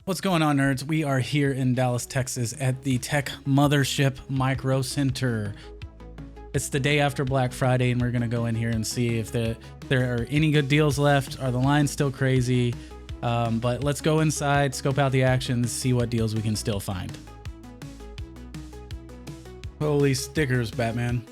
What's going on, nerds? We are here in Dallas, Texas at the tech mothership Microcenter. It's the day after Black Friday, and we're going to go in here and see if there are any good deals left. Are the lines still crazy? But let's go inside, scope out the action, see what deals we can still find. Holy stickers, Batman.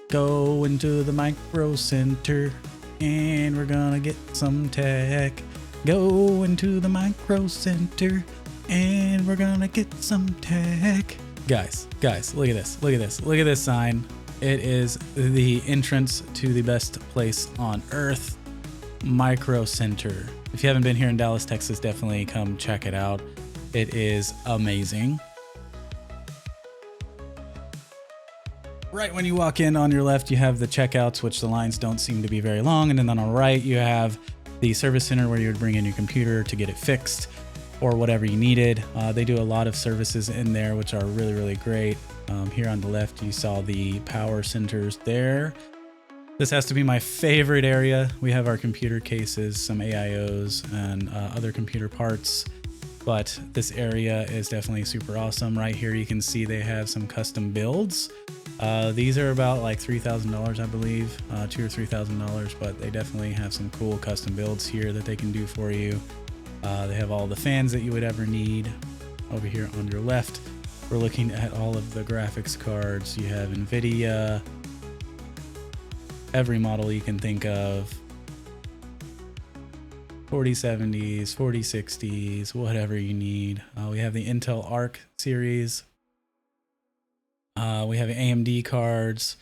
Go into the Microcenter, and we're going to get some tech. Go into the Microcenter, and we're gonna get some tech. Guys, look at this. Look at this sign. It is the entrance to the best place on earth, Microcenter. If you haven't been here in Dallas, Texas, definitely come check it out. It is amazing. Right when you walk in, on your left, you have the checkouts, which the lines don't seem to be very long. And then on the right, you have the service center where you would bring in your computer to get it fixed or whatever you needed. They do a lot of services in there, which are really, really great. Here on the left, you saw the power centers there. This has to be my favorite area. We have our computer cases, some AIOs, and other computer parts. But this area is definitely super awesome. Right here, you can see they have some custom builds. These are about like $3,000, I believe, $2,000 or $3,000, but they definitely have some cool custom builds here that they can do for you. They have all the fans that you would ever need. Over here on your left, we're looking at all of the graphics cards. You have NVIDIA, every model you can think of, 4070s, 4060s, whatever you need. We have the Intel Arc series. We have AMD cards.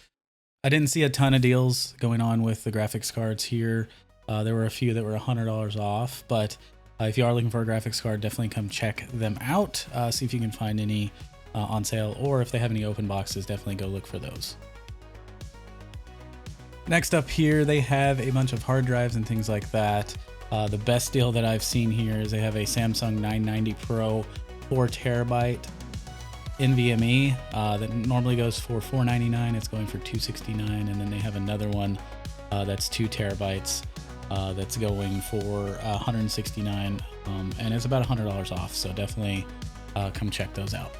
I didn't see a ton of deals going on with the graphics cards here. There were a few that were $100 off, but if you are looking for a graphics card, definitely come check them out. See if you can find any on sale, or if they have any open boxes, definitely go look for those. Next up here, they have a bunch of hard drives and things like that. The best deal that I've seen here is they have a Samsung 990 Pro 4TB NVMe that normally goes for $499. It's going for $269, and then they have another one that's 2 terabytes that's going for $169, and it's about $100 off. So definitely come check those out.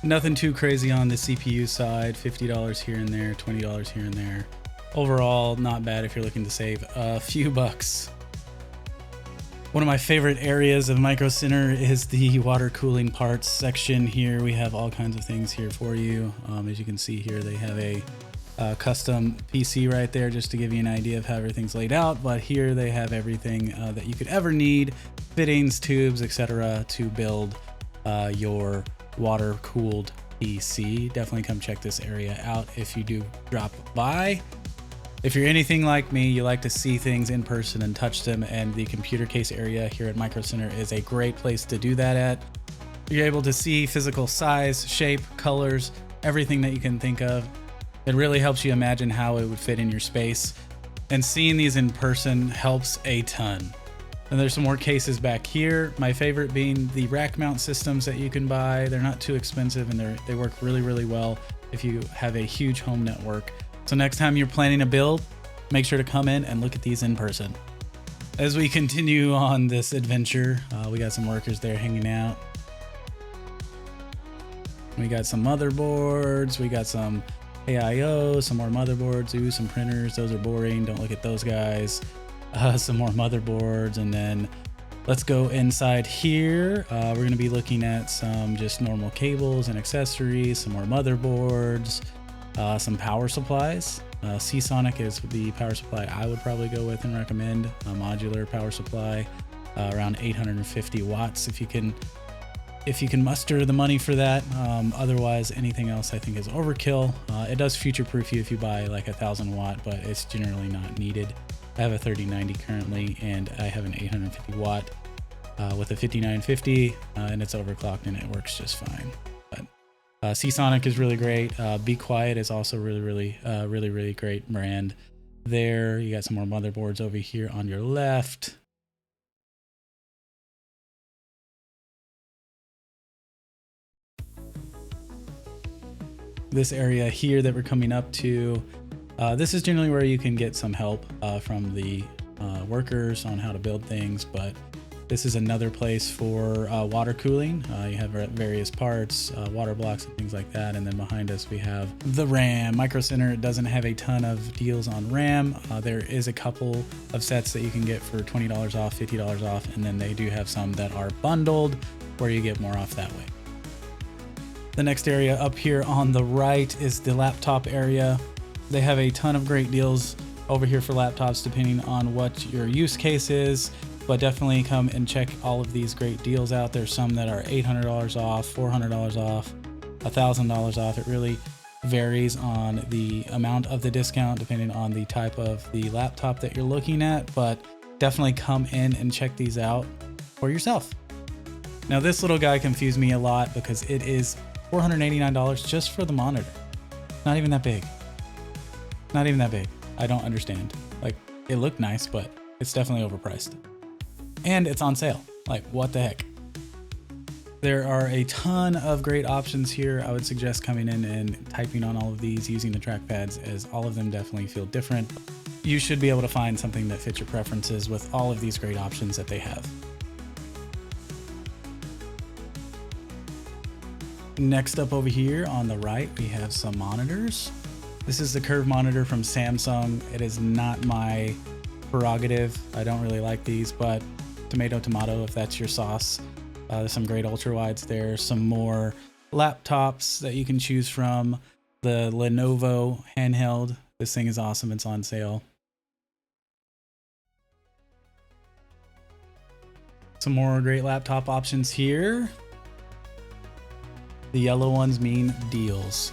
Nothing too crazy on the CPU side. $50 here and there, $20 here and there. Overall, not bad if you're looking to save a few bucks. One of my favorite areas of Microcenter is the water cooling parts section. Here we have all kinds of things here for you. As you can see here, they have a custom PC right there just to give you an idea of how everything's laid out. But here they have everything that you could ever need, fittings, tubes, etc., to build your water cooled PC. Definitely come check this area out if you do drop by. If you're anything like me, you like to see things in person and touch them, and the computer case area here at Microcenter is a great place to do that at. You're able to see physical size, shape, colors, everything that you can think of. It really helps you imagine how it would fit in your space, and seeing these in person helps a ton. And there's some more cases back here. My favorite being the rack mount systems that you can buy. They're not too expensive, and they work really, really well if you have a huge home network. So next time you're planning a build, make sure to come in and look at these in person. As we continue on this adventure, we got some workers there hanging out. We got some motherboards, we got some AIO, some more motherboards, ooh, some printers. Those are boring, don't look at those guys. Some more motherboards, and then let's go inside here. We're gonna be looking at some just normal cables and accessories, some more motherboards, some power supplies. Seasonic is the power supply I would probably go with and recommend. A modular power supply, around 850 watts if you can muster the money for that. Otherwise, anything else I think is overkill. It does future-proof you if you buy like 1,000 watt, but it's generally not needed. I have a 3090 currently, and I have an 850 watt with a 5950, and it's overclocked and it works just fine. Seasonic is really great. Be Quiet is also really great brand. There, you got some more motherboards over here on your left. This area here that we're coming up to, this is generally where you can get some help from the workers on how to build things, but This is another place for water cooling. You have various parts, water blocks and things like that. And then behind us, we have the RAM. Microcenter doesn't have a ton of deals on RAM. There is a couple of sets that you can get for $20 off, $50 off. And then they do have some that are bundled where you get more off that way. The next area up here on the right is the laptop area. They have a ton of great deals over here for laptops depending on what your use case is. But definitely come and check all of these great deals out. There's some that are $800 off, $400 off, $1,000 off. It really varies on the amount of the discount depending on the type of the laptop that you're looking at, but definitely come in and check these out for yourself. Now this little guy confused me a lot because it is $489 just for the monitor. Not even that big. Not even that big. I don't understand. Like, it looked nice, but it's definitely overpriced. And it's on sale. Like, what the heck? There are a ton of great options here. I would suggest coming in and typing on all of these using the trackpads, as all of them definitely feel different. You should be able to find something that fits your preferences with all of these great options that they have. Next up over here on the right, we have some monitors. This is the curved monitor from Samsung. It is not my prerogative. I don't really like these, but tomato, tomato, if that's your sauce. There's some great ultrawides there. Some more laptops that you can choose from. The Lenovo Handheld. This thing is awesome. It's on sale. Some more great laptop options here. The yellow ones mean deals.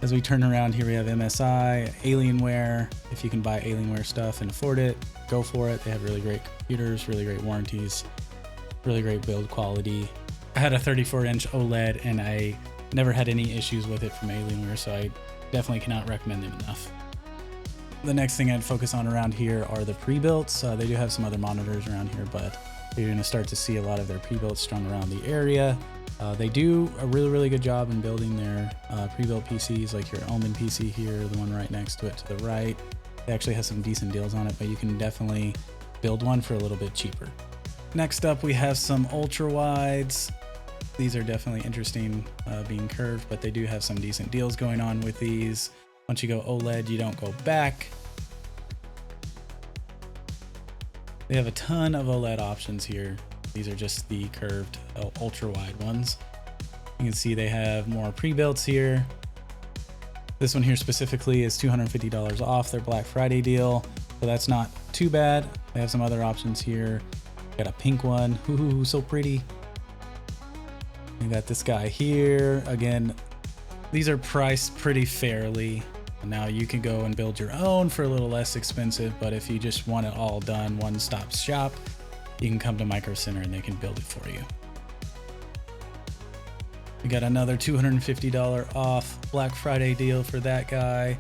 As we turn around here, we have MSI, Alienware. If you can buy Alienware stuff and afford it, go for it. They have really great computers, really great warranties, really great build quality. I had a 34-inch OLED and I never had any issues with it from Alienware, so I definitely cannot recommend them enough. The next thing I'd focus on around here are the Prebuilts. They do have some other monitors around here, but you're going to start to see a lot of their Prebuilts strung around the area. They do a really good job in building their pre-built PCs, like your Omen PC here, the one right next to it to the right. They actually have some decent deals on it, but you can definitely build one for a little bit cheaper. Next up, we have some ultra-wides. These are definitely interesting being curved, but they do have some decent deals going on with these. Once you go OLED, you don't go back. They have a ton of OLED options here. These are just the curved ultra wide ones. You can see they have more pre-builts here. This one here specifically is $250 off their Black Friday deal, so that's not too bad. They have some other options here. Got a pink one, ooh, so pretty. We got this guy here. Again, these are priced pretty fairly. Now you can go and build your own for a little less expensive, but if you just want it all done, one-stop shop, you can come to Microcenter and they can build it for you. We got another $250 off Black Friday deal for that guy.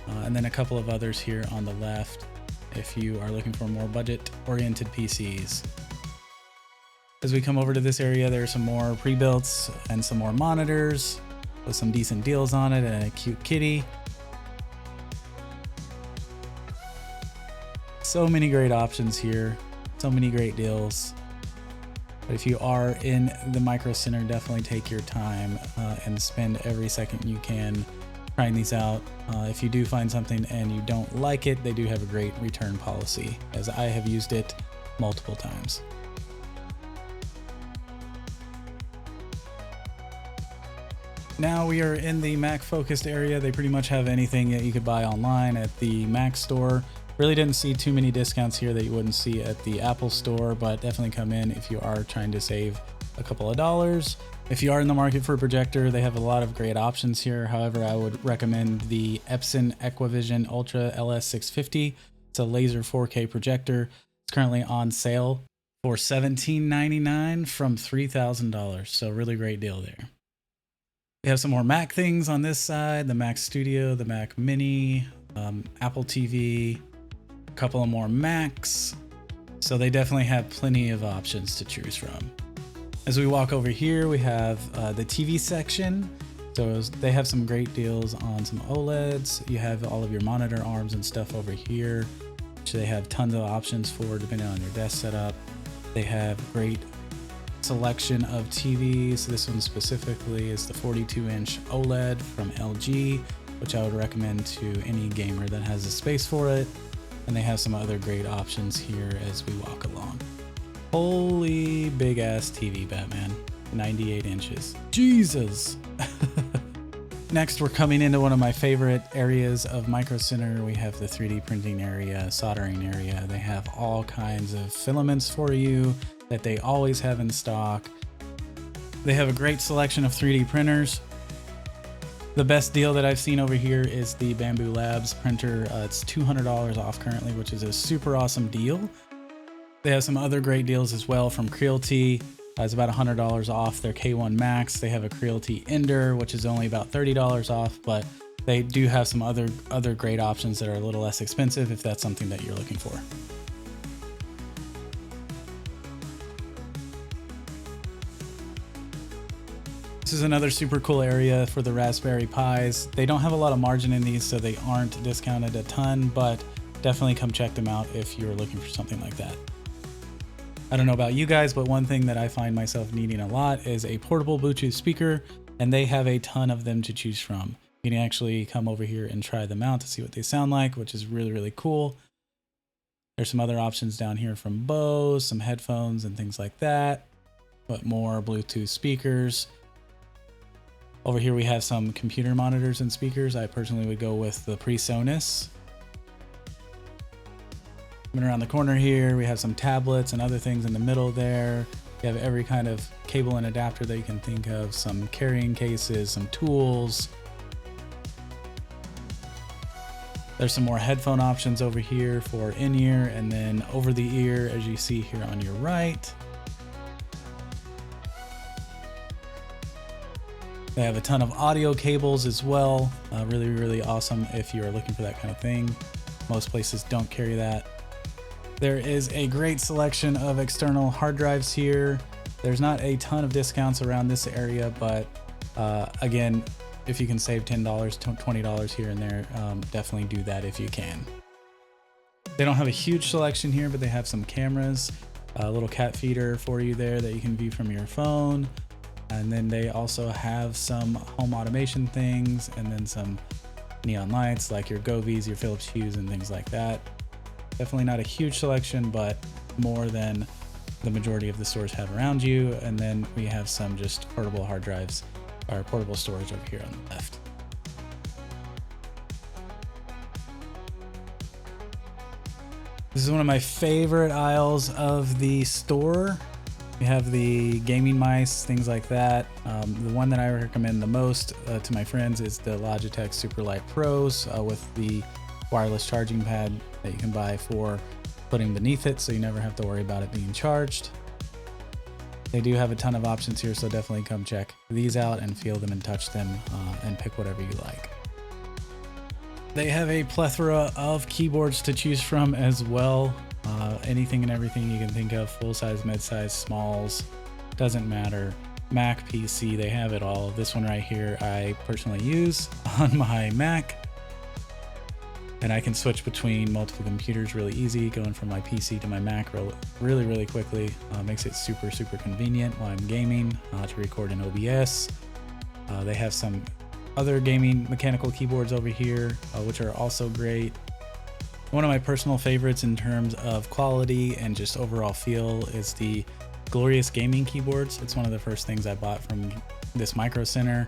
And then a couple of others here on the left if you are looking for more budget-oriented PCs. As we come over to this area, there are some more pre-builts and some more monitors with some decent deals on it and a cute kitty. So many great options here. So many great deals. But if you are in the Microcenter, definitely take your time and spend every second you can trying these out. If you do find something and you don't like it, they do have a great return policy, as I have used it multiple times. Now we are in the Mac focused area. They pretty much have anything that you could buy online at the Mac store. Really didn't see too many discounts here that you wouldn't see at the Apple store, but definitely come in if you are trying to save a couple of dollars. If you are in the market for a projector, they have a lot of great options here. However, I would recommend the Epson Equivision Ultra LS650. It's a laser 4K projector. It's currently on sale for $17.99 from $3,000. So really great deal there. We have some more Mac things on this side, the Mac Studio, the Mac Mini, Apple TV, a couple of more Macs. So they definitely have plenty of options to choose from. As we walk over here, we have the TV section. So they have some great deals on some OLEDs. You have all of your monitor arms and stuff over here, which which they have tons of options for depending on your desk setup. They have great selection of TVs. This one specifically is the 42-inch OLED from LG, which I would recommend to any gamer that has the space for it. And they have some other great options here as we walk along. Holy big ass TV, Batman. 98 inches. Jesus! Next, we're coming into one of my favorite areas of Microcenter. We have the 3D printing area, soldering area. They have all kinds of filaments for you that they always have in stock. They have a great selection of 3D printers. The best deal that I've seen over here is the Bamboo Labs printer. It's $200 off currently, which is a super awesome deal. They have some other great deals as well from Creality. It's about $100 off their K1 Max. They have a Creality Ender, which is only about $30 off, but they do have some other great options that are a little less expensive if that's something that you're looking for. This is another super cool area for the Raspberry Pis. They don't have a lot of margin in these, so they aren't discounted a ton, but definitely come check them out if you're looking for something like that. I don't know about you guys, but one thing that I find myself needing a lot is a portable Bluetooth speaker, and they have a ton of them to choose from. You can actually come over here and try them out to see what they sound like, which is really, really cool. There's some other options down here from Bose, some headphones and things like that, but more Bluetooth speakers. Over here we have some computer monitors and speakers. I personally would go with the PreSonus. Coming around the corner here, we have some tablets and other things in the middle there. You have every kind of cable and adapter that you can think of, some carrying cases, some tools. There's some more headphone options over here for in-ear and then over-the-ear, as you see here on your right. They have a ton of audio cables as well. Really, really awesome if you are looking for that kind of thing. Most places don't carry that. There is a great selection of external hard drives here. There's not a ton of discounts around this area, but again, if you can save $10, $20 here and there, definitely do that if you can. They don't have a huge selection here, but they have some cameras, a little cat feeder for you there that you can view from your phone. And then they also have some home automation things and then some neon lights like your Govies, your Philips Hues and things like that. Definitely not a huge selection, but more than the majority of the stores have around you. And then we have some just portable hard drives or portable storage over here on the left. This is one of my favorite aisles of the store. We have the gaming mice, things like that. The one that I recommend the most to my friends is the Logitech Superlight Pros with the wireless charging pad that you can buy for putting beneath it, so you never have to worry about it being charged. They do have a ton of options here, so definitely come check these out and feel them and touch them and pick whatever you like. They have a plethora of keyboards to choose from as well. Anything and everything you can think of, full size, mid size, smalls, doesn't matter. Mac, PC, they have it all. This one right here I personally use on my Mac. And I can switch between multiple computers really easy, going from my PC to my Mac really, really quickly. Makes it super, super convenient while I'm gaming to record in OBS. They have some other gaming mechanical keyboards over here, which are also great. One of my personal favorites in terms of quality and just overall feel is the Glorious Gaming keyboards. It's one of the first things I bought from this Microcenter.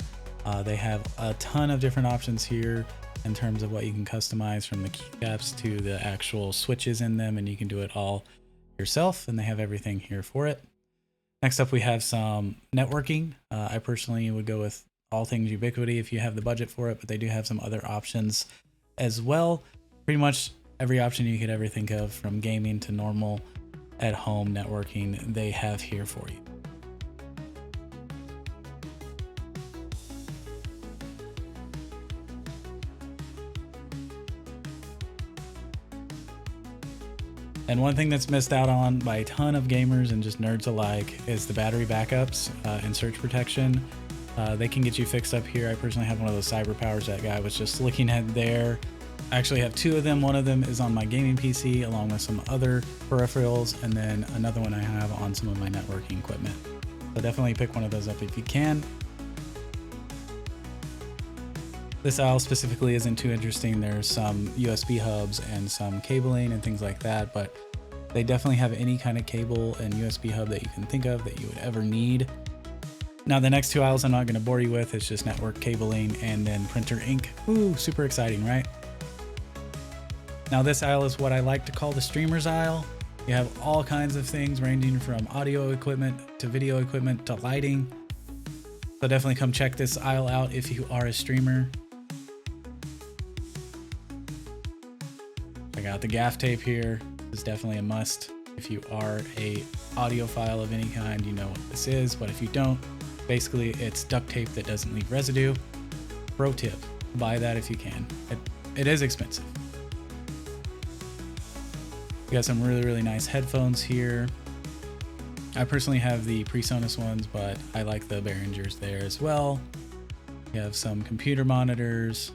They have a ton of different options here in terms of what you can customize, from the keycaps to the actual switches in them, and you can do it all yourself, and they have everything here for it. Next up, we have some networking. I personally would go with all things Ubiquiti if you have the budget for it, but they do have some other options as well. Pretty much every option you could ever think of, from gaming to normal at-home networking, they have here for you. And one thing that's missed out on by a ton of gamers and just nerds alike is the battery backups and surge protection. They can get you fixed up here. I personally have one of those Cyber Powers that guy was just looking at there. I actually have two of them. One of them is on my gaming PC along with some other peripherals, and then another one I have on some of my networking equipment. So definitely pick one of those up if you can. This aisle specifically isn't too interesting. There's some USB hubs and some cabling and things like that, but they definitely have any kind of cable and USB hub that you can think of that you would ever need. Now the next two aisles I'm not going to bore you with. It's just network cabling and then printer ink. Ooh, super exciting, right? Now this aisle is what I like to call the streamers aisle. You have all kinds of things ranging from audio equipment to video equipment to lighting. So definitely come check this aisle out if you are a streamer. Check out the gaff tape here. This is definitely a must. If you are a audiophile of any kind, you know what this is, but if you don't, basically it's duct tape that doesn't leave residue. Pro tip, buy that if you can. It is expensive. We got some really nice headphones here. I personally have the PreSonus ones, but I like the Behringers there as well. We have some computer monitors,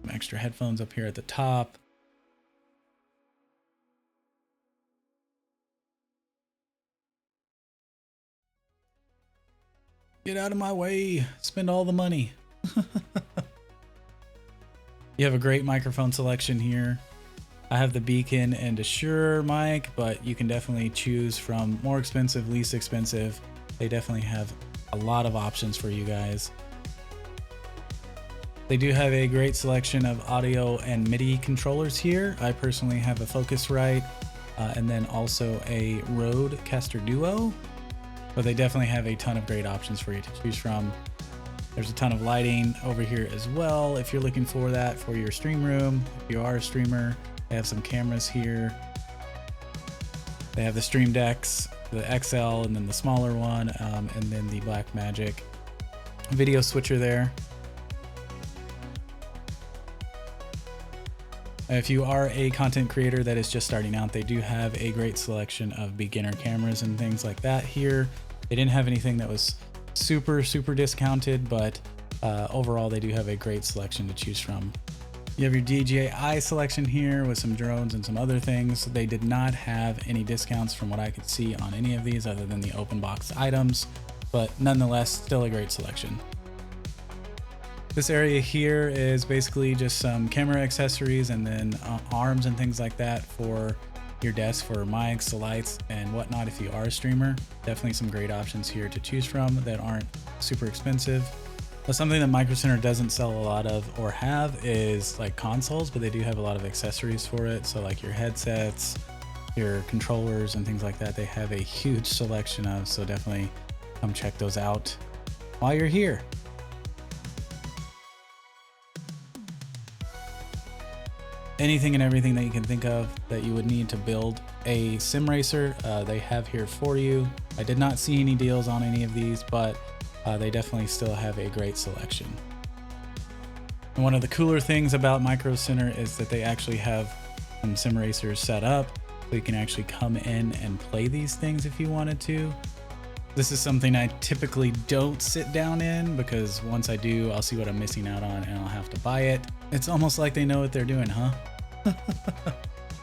some extra headphones up here at the top. Get out of my way, spend all the money. You have a great microphone selection here. I have the Beacon and a Shure mic, but you can definitely choose from more expensive, least expensive. They definitely have a lot of options for you guys. They do have a great selection of audio and MIDI controllers here. I personally have a Focusrite and then also a Rodecaster Duo, but they definitely have a ton of great options for you to choose from. There's a ton of lighting over here as well if you're looking for that for your stream room. If you are a streamer, they have some cameras here. They have the Stream Decks, the XL, and then the smaller one, and then the Blackmagic video switcher there. If you are a content creator that is just starting out, they do have a great selection of beginner cameras and things like that here. They didn't have anything that was super discounted, but overall they do have a great selection to choose from. You have your DJI selection here with some drones and some other things. They did not have any discounts from what I could see on any of these other than the open box items, but nonetheless, still a great selection. This area here is basically just some camera accessories and then arms and things like that for your desk for mics, lights, and whatnot if you are a streamer. Definitely some great options here to choose from that aren't super expensive. But something that Microcenter doesn't sell a lot of or have is like consoles, but they do have a lot of accessories for it. So like your headsets, your controllers, and things like that, they have a huge selection of, so definitely come check those out while you're here. Anything and everything that you can think of that you would need to build a sim racer, they have here for you. I did not see any deals on any of these, but they definitely still have a great selection. And one of the cooler things about Microcenter is that they actually have some sim racers set up, so you can actually come in and play these things if you wanted to. This is something I typically don't sit down in, because once I do, I'll see what I'm missing out on and I'll have to buy it. It's almost like they know what they're doing, huh?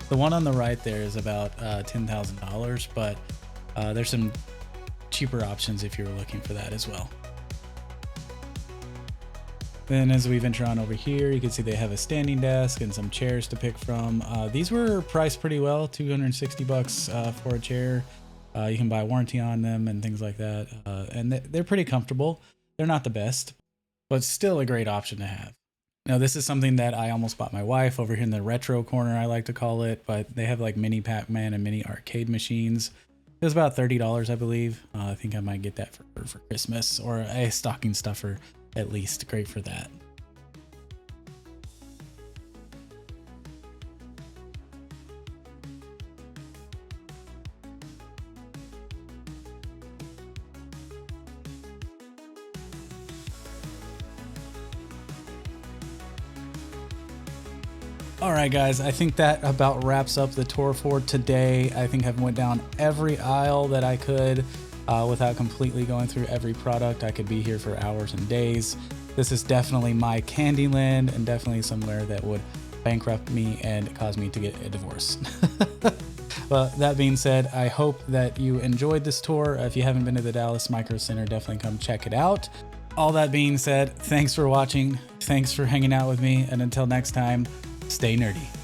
The one on the right there is about $10,000, but there's some cheaper options if you're looking for that as well. Then as we venture on over here, you can see they have a standing desk and some chairs to pick from. These were priced pretty well, 260 bucks for a chair. You can buy warranty on them and things like that. And they're pretty comfortable. They're not the best, but still a great option to have. Now this is something that I almost bought my wife over here in the retro corner, I like to call it, but they have like mini Pac-Man and mini arcade machines. It was about $30, I believe. I think I might get that for Christmas, or a stocking stuffer at least. Great for that. All right, guys, I think that about wraps up the tour for today. I think I've went down every aisle that I could without completely going through every product. I could be here for hours and days. This is definitely my Candyland, and definitely somewhere that would bankrupt me and cause me to get a divorce. Well, that being said, I hope that you enjoyed this tour. If you haven't been to the Dallas Microcenter, definitely come check it out. All that being said, thanks for watching. Thanks for hanging out with me. And until next time, stay nerdy.